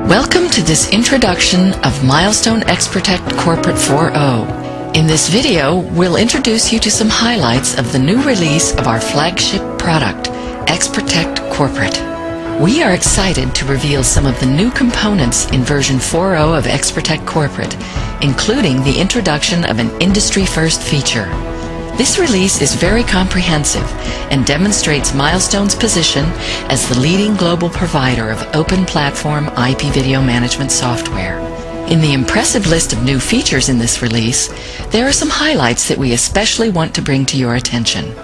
Welcome to this introduction of Milestone XProtect Corporate 4.0. In this video, we'll introduce you to some highlights of the new release of our flagship product, XProtect Corporate. We are excited to reveal some of the new components in version 4.0 of XProtect Corporate, including the introduction of an industry-first feature. This release is very comprehensive and demonstrates Milestone's position as the leading global provider of open platform IP video management software. In the impressive list of new features in this release, there are some highlights that we especially want to bring to your attention.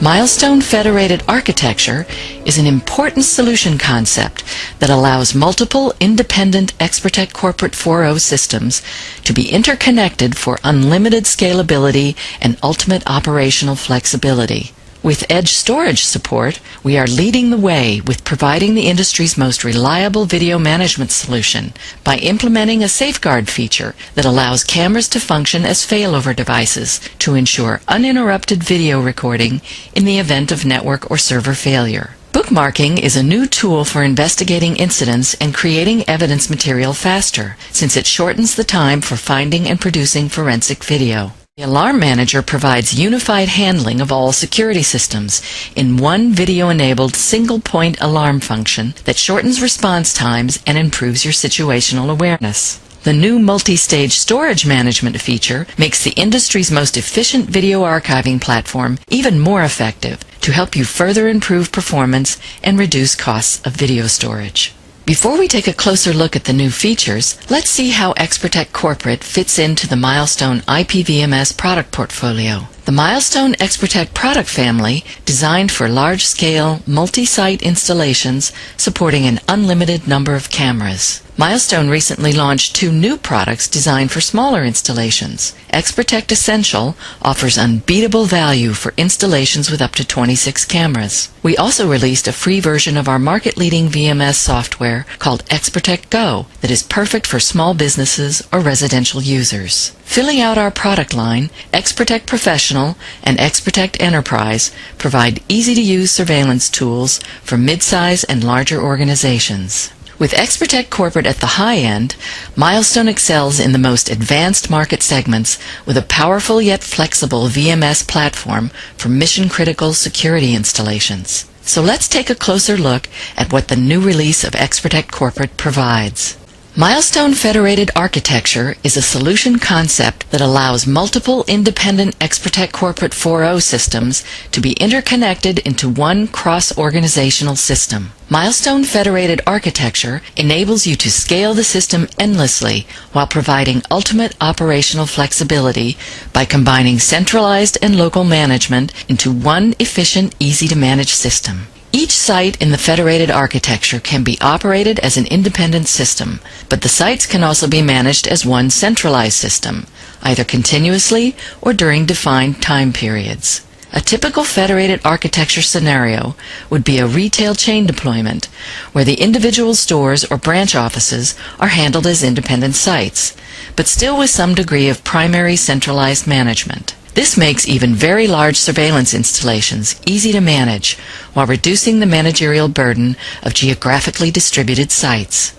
Milestone Federated Architecture is an important solution concept that allows multiple independent XProtect Corporate 4.0 systems to be interconnected for unlimited scalability and ultimate operational flexibility. With edge storage support, we are leading the way with providing the industry's most reliable video management solution by implementing a safeguard feature that allows cameras to function as failover devices to ensure uninterrupted video recording in the event of network or server failure. Bookmarking is a new tool for investigating incidents and creating evidence material faster, since it shortens the time for finding and producing forensic video. The Alarm Manager provides unified handling of all security systems in one video-enabled single-point alarm function that shortens response times and improves your situational awareness. The new multi-stage storage management feature makes the industry's most efficient video archiving platform even more effective to help you further improve performance and reduce costs of video storage. Before we take a closer look at the new features, let's see how XProtect Corporate fits into the Milestone IPVMS product portfolio. The Milestone XProtect product family, designed for large-scale, multi-site installations supporting an unlimited number of cameras. Milestone recently launched two new products designed for smaller installations. XProtect Essential offers unbeatable value for installations with up to 26 cameras. We also released a free version of our market-leading VMS software called XProtect Go that is perfect for small businesses or residential users. Filling out our product line, XProtect Professional and XProtect Enterprise provide easy-to-use surveillance tools for mid-size and larger organizations. With XProtect Corporate at the high end, Milestone excels in the most advanced market segments with a powerful yet flexible VMS platform for mission-critical security installations. So let's take a closer look at what the new release of XProtect Corporate provides. Milestone Federated Architecture is a solution concept that allows multiple independent XProtect Corporate 4.0 systems to be interconnected into one cross-organizational system. Milestone Federated Architecture enables you to scale the system endlessly while providing ultimate operational flexibility by combining centralized and local management into one efficient, easy-to-manage system. Each site in the federated architecture can be operated as an independent system, but the sites can also be managed as one centralized system, either continuously or during defined time periods. A typical federated architecture scenario would be a retail chain deployment, where the individual stores or branch offices are handled as independent sites, but still with some degree of primary centralized management. This makes even very large surveillance installations easy to manage while reducing the managerial burden of geographically distributed sites.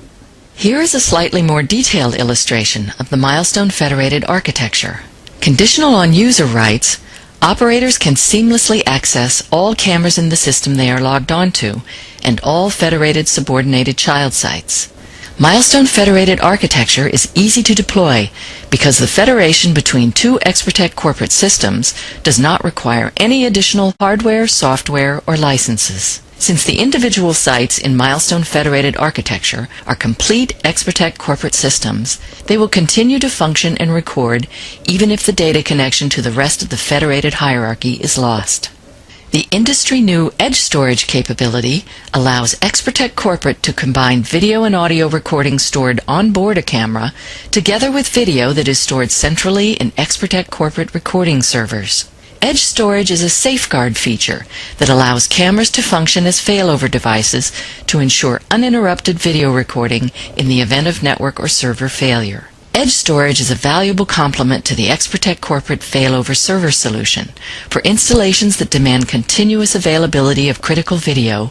Here is a slightly more detailed illustration of the Milestone Federated Architecture. Conditional on user rights, operators can seamlessly access all cameras in the system they are logged onto and all federated subordinated child sites. Milestone Federated Architecture is easy to deploy because the federation between two XProtect Corporate systems does not require any additional hardware, software, or licenses. Since the individual sites in Milestone Federated Architecture are complete XProtect Corporate systems, they will continue to function and record even if the data connection to the rest of the federated hierarchy is lost. The industry-new edge storage capability allows XProtect Corporate to combine video and audio recording stored on board a camera together with video that is stored centrally in XProtect Corporate recording servers. Edge storage is a safeguard feature that allows cameras to function as failover devices to ensure uninterrupted video recording in the event of network or server failure. Edge storage is a valuable complement to the XProtect Corporate failover server solution for installations that demand continuous availability of critical video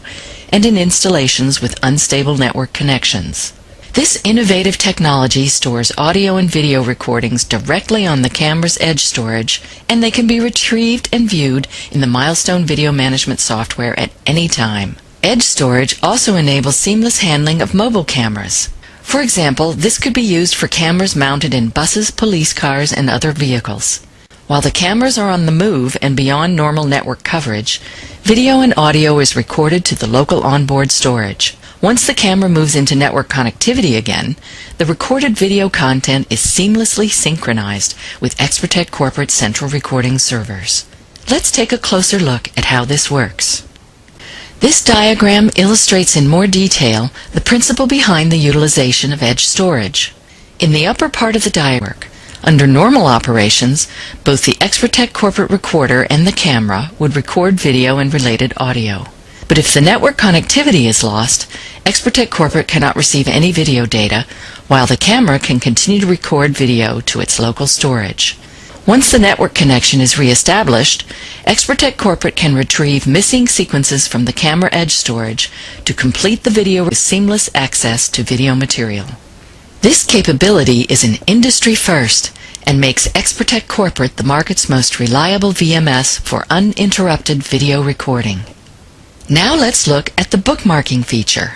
and in installations with unstable network connections. This innovative technology stores audio and video recordings directly on the camera's edge storage, and they can be retrieved and viewed in the Milestone video management software at any time. Edge storage also enables seamless handling of mobile cameras. For example, this could be used for cameras mounted in buses, police cars, and other vehicles. While the cameras are on the move and beyond normal network coverage, video and audio is recorded to the local onboard storage. Once the camera moves into network connectivity again, the recorded video content is seamlessly synchronized with XProtect Corporate central recording servers. Let's take a closer look at how this works. This diagram illustrates in more detail the principle behind the utilization of edge storage. In the upper part of the diagram, under normal operations, both the XProtect Corporate recorder and the camera would record video and related audio. But if the network connectivity is lost, XProtect Corporate cannot receive any video data, while the camera can continue to record video to its local storage. Once the network connection is re-established, XProtect Corporate can retrieve missing sequences from the camera edge storage to complete the video with seamless access to video material. This capability is an industry first and makes XProtect Corporate the market's most reliable VMS for uninterrupted video recording. Now let's look at the bookmarking feature.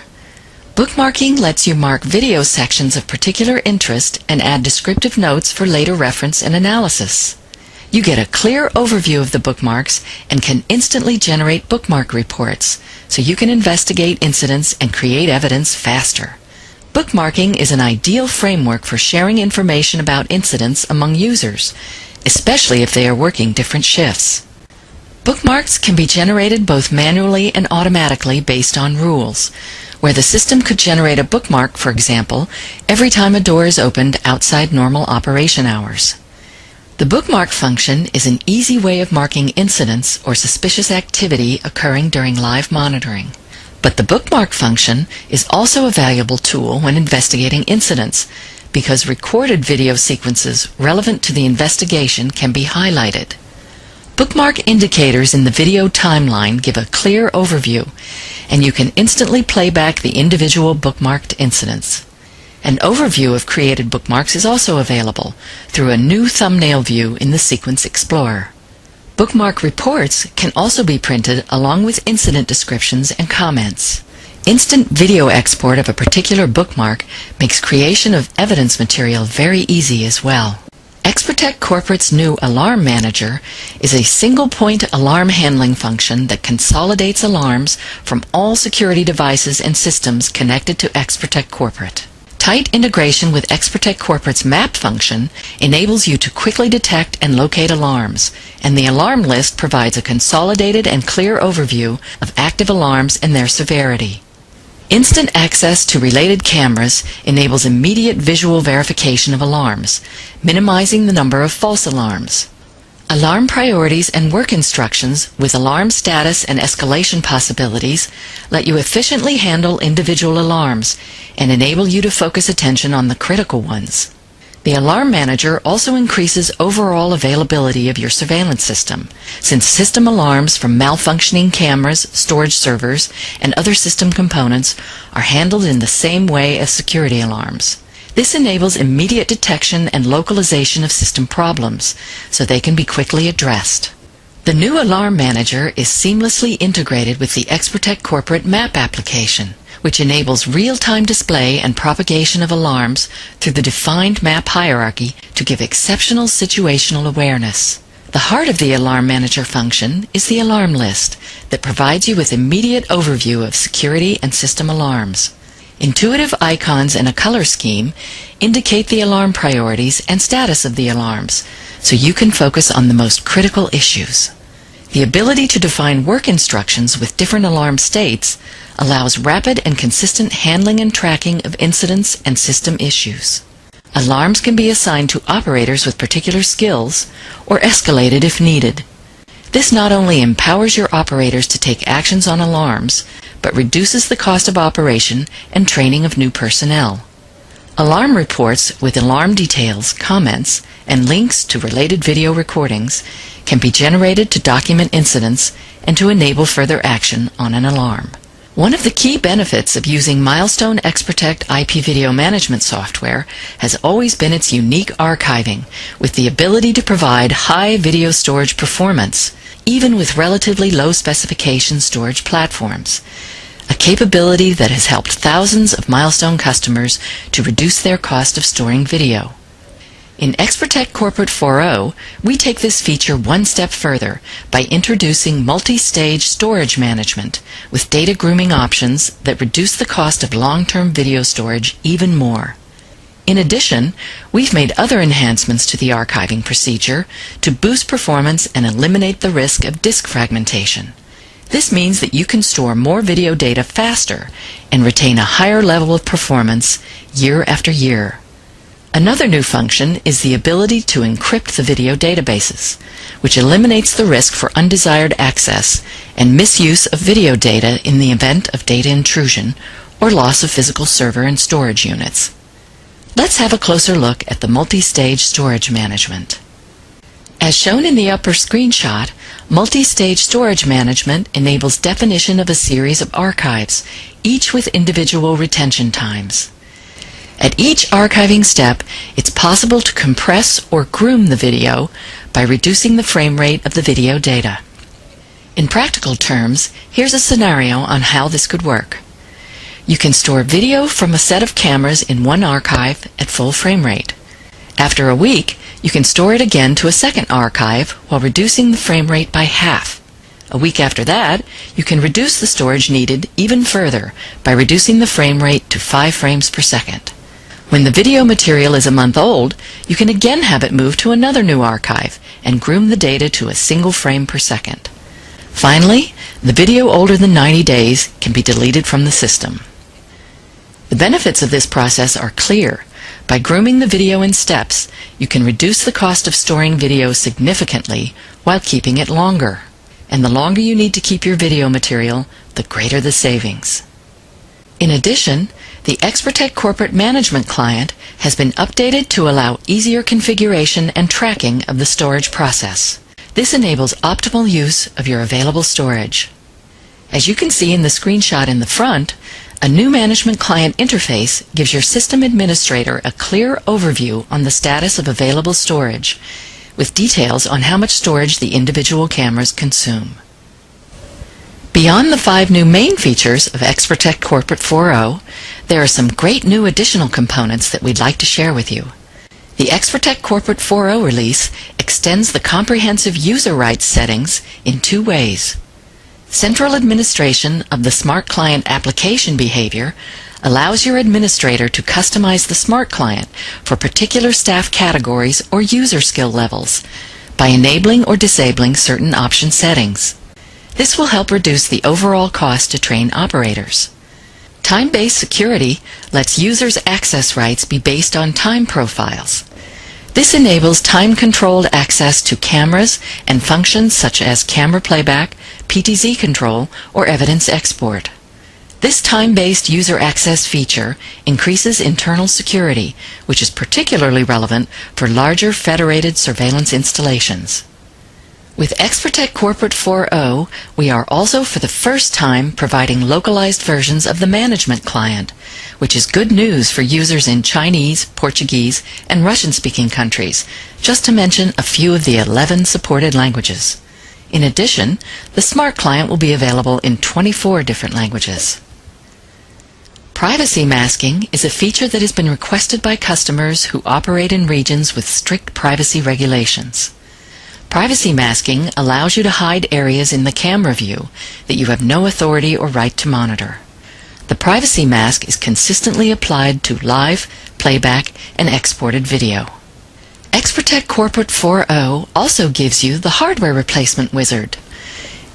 Bookmarking lets you mark video sections of particular interest and add descriptive notes for later reference and analysis. You get a clear overview of the bookmarks and can instantly generate bookmark reports, so you can investigate incidents and create evidence faster. Bookmarking is an ideal framework for sharing information about incidents among users, especially if they are working different shifts. Bookmarks can be generated both manually and automatically based on rules, where the system could generate a bookmark, for example, every time a door is opened outside normal operation hours. The bookmark function is an easy way of marking incidents or suspicious activity occurring during live monitoring. But the bookmark function is also a valuable tool when investigating incidents, because recorded video sequences relevant to the investigation can be highlighted. Bookmark indicators in the video timeline give a clear overview, and you can instantly play back the individual bookmarked incidents. An overview of created bookmarks is also available through a new thumbnail view in the Sequence Explorer. Bookmark reports can also be printed along with incident descriptions and comments. Instant video export of a particular bookmark makes creation of evidence material very easy as well. XProtect Corporate's new Alarm Manager is a single-point alarm handling function that consolidates alarms from all security devices and systems connected to XProtect Corporate. Tight integration with XProtect Corporate's map function enables you to quickly detect and locate alarms, and the alarm list provides a consolidated and clear overview of active alarms and their severity. Instant access to related cameras enables immediate visual verification of alarms, minimizing the number of false alarms. Alarm priorities and work instructions with alarm status and escalation possibilities let you efficiently handle individual alarms and enable you to focus attention on the critical ones. The Alarm Manager also increases overall availability of your surveillance system, since system alarms from malfunctioning cameras, storage servers, and other system components are handled in the same way as security alarms. This enables immediate detection and localization of system problems, so they can be quickly addressed. The new Alarm Manager is seamlessly integrated with the XProtect Corporate Map application, which enables real-time display and propagation of alarms through the defined map hierarchy to give exceptional situational awareness. The heart of the Alarm Manager function is the alarm list that provides you with immediate overview of security and system alarms. Intuitive icons and a color scheme indicate the alarm priorities and status of the alarms, so you can focus on the most critical issues. The ability to define work instructions with different alarm states allows rapid and consistent handling and tracking of incidents and system issues. Alarms can be assigned to operators with particular skills or escalated if needed. This not only empowers your operators to take actions on alarms, but reduces the cost of operation and training of new personnel. Alarm reports with alarm details, comments, and links to related video recordings can be generated to document incidents and to enable further action on an alarm. One of the key benefits of using Milestone XProtect IP video management software has always been its unique archiving, with the ability to provide high video storage performance, even with relatively low specification storage platforms, a capability that has helped thousands of Milestone customers to reduce their cost of storing video. In XProtect Corporate 4.0, we take this feature one step further by introducing multi-stage storage management with data grooming options that reduce the cost of long-term video storage even more. In addition, we've made other enhancements to the archiving procedure to boost performance and eliminate the risk of disk fragmentation. This means that you can store more video data faster and retain a higher level of performance year after year. Another new function is the ability to encrypt the video databases, which eliminates the risk for undesired access and misuse of video data in the event of data intrusion or loss of physical server and storage units. Let's have a closer look at the multi-stage storage management. As shown in the upper screenshot, multi-stage storage management enables definition of a series of archives, each with individual retention times. At each archiving step, it's possible to compress or groom the video by reducing the frame rate of the video data. In practical terms, here's a scenario on how this could work. You can store video from a set of cameras in one archive at full frame rate. After a week, you can store it again to a second archive while reducing the frame rate by half. A week after that, you can reduce the storage needed even further by reducing the frame rate to 5 frames per second. When the video material is a month old, you can again have it moved to another new archive and groom the data to a single frame per second. Finally, the video older than 90 days can be deleted from the system. The benefits of this process are clear. By grooming the video in steps, you can reduce the cost of storing video significantly while keeping it longer. And the longer you need to keep your video material, the greater the savings. In addition, the XProtect Corporate Management Client has been updated to allow easier configuration and tracking of the storage process. This enables optimal use of your available storage. As you can see in the screenshot in the front, a new Management Client interface gives your system administrator a clear overview on the status of available storage, with details on how much storage the individual cameras consume. Beyond the 5 new main features of XProtect Corporate 4.0, there are some great new additional components that we'd like to share with you. The XProtect Corporate 4.0 release extends the comprehensive user rights settings in 2 ways. Central administration of the Smart Client application behavior allows your administrator to customize the Smart Client for particular staff categories or user skill levels by enabling or disabling certain option settings. This will help reduce the overall cost to train operators. Time-based security lets users' access rights be based on time profiles. This enables time-controlled access to cameras and functions such as camera playback, PTZ control, or evidence export. This time-based user access feature increases internal security, which is particularly relevant for larger federated surveillance installations. With XProtect Corporate 4.0, we are also for the first time providing localized versions of the Management Client, which is good news for users in Chinese, Portuguese, and Russian-speaking countries, just to mention a few of the 11 supported languages. In addition, the Smart Client will be available in 24 different languages. Privacy masking is a feature that has been requested by customers who operate in regions with strict privacy regulations. Privacy masking allows you to hide areas in the camera view that you have no authority or right to monitor. The privacy mask is consistently applied to live, playback, and exported video. XProtect Corporate 4.0 also gives you the hardware replacement wizard.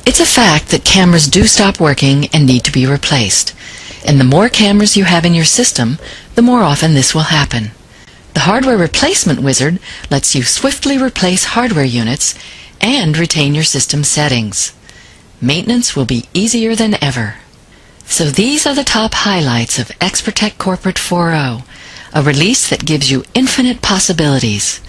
It's a fact that cameras do stop working and need to be replaced, and the more cameras you have in your system, the more often this will happen. The hardware replacement wizard lets you swiftly replace hardware units and retain your system settings. Maintenance will be easier than ever. So these are the top highlights of XProtect Corporate 4.0, a release that gives you infinite possibilities.